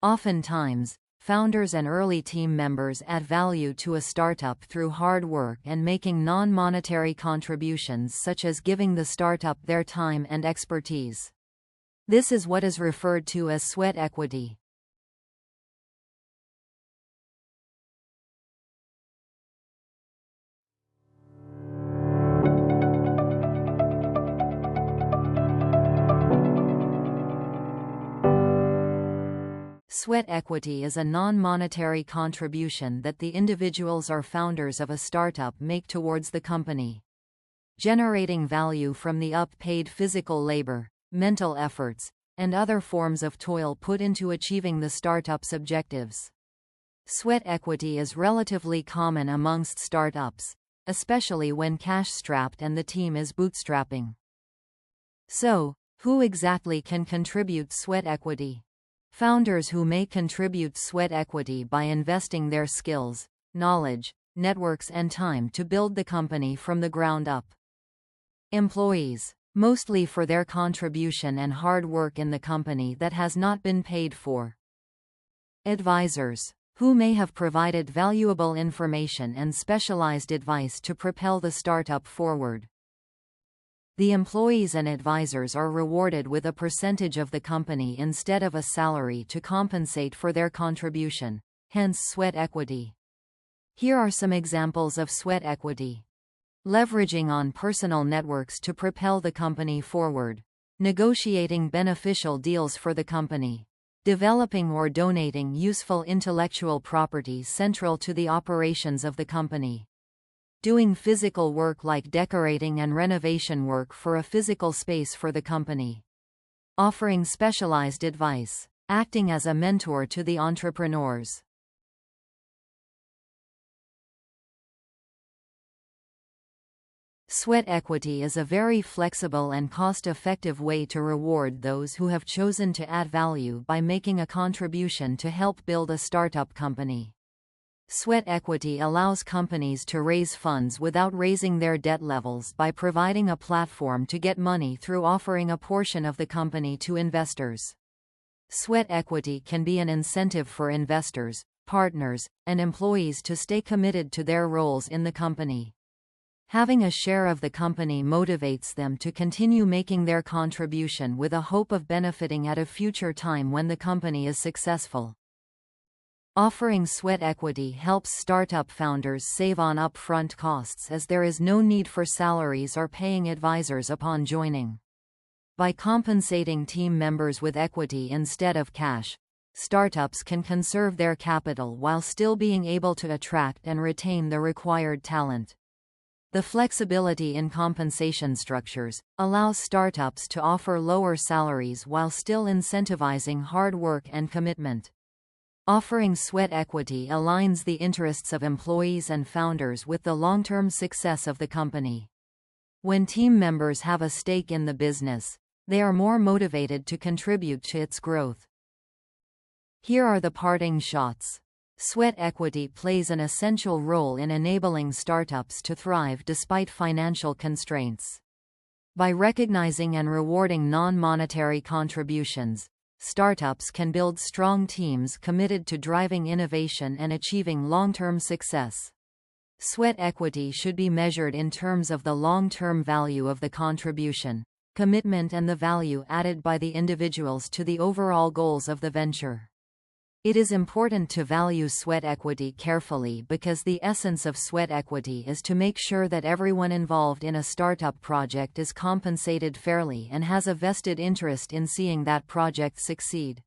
Oftentimes, founders and early team members add value to a startup through hard work and making non-monetary contributions such as giving the startup their time and expertise. This is what is referred to as sweat equity. Sweat equity is a non-monetary contribution that the individuals or founders of a startup make towards the company, generating value from the paid physical labor, mental efforts, and other forms of toil put into achieving the startup's objectives. Sweat equity is relatively common amongst startups, especially when cash-strapped and the team is bootstrapping. So, who exactly can contribute sweat equity? Founders who may contribute sweat equity by investing their skills, knowledge, networks and time to build the company from the ground up. Employees, mostly for their contribution and hard work in the company that has not been paid for. Advisors, who may have provided valuable information and specialized advice to propel the startup forward. The employees and advisors are rewarded with a percentage of the company instead of a salary to compensate for their contribution, hence sweat equity. Here are some examples of sweat equity. Leveraging on personal networks to propel the company forward. Negotiating beneficial deals for the company. Developing or donating useful intellectual property central to the operations of the company. Doing physical work like decorating and renovation work for a physical space for the company. Offering specialized advice. Acting as a mentor to the entrepreneurs. Sweat equity is a very flexible and cost-effective way to reward those who have chosen to add value by making a contribution to help build a startup company. Sweat equity allows companies to raise funds without raising their debt levels by providing a platform to get money through offering a portion of the company to investors. Sweat equity can be an incentive for investors, partners, and employees to stay committed to their roles in the company. Having a share of the company motivates them to continue making their contribution with a hope of benefiting at a future time when the company is successful. Offering sweat equity helps startup founders save on upfront costs as there is no need for salaries or paying advisors upon joining. By compensating team members with equity instead of cash, startups can conserve their capital while still being able to attract and retain the required talent. The flexibility in compensation structures allows startups to offer lower salaries while still incentivizing hard work and commitment. Offering sweat equity aligns the interests of employees and founders with the long-term success of the company. When team members have a stake in the business, they are more motivated to contribute to its growth. Here are the parting shots. Sweat equity plays an essential role in enabling startups to thrive despite financial constraints. By recognizing and rewarding non-monetary contributions, startups can build strong teams committed to driving innovation and achieving long-term success. Sweat equity should be measured in terms of the long-term value of the contribution, commitment and the value added by the individuals to the overall goals of the venture. It is important to value sweat equity carefully because the essence of sweat equity is to make sure that everyone involved in a startup project is compensated fairly and has a vested interest in seeing that project succeed.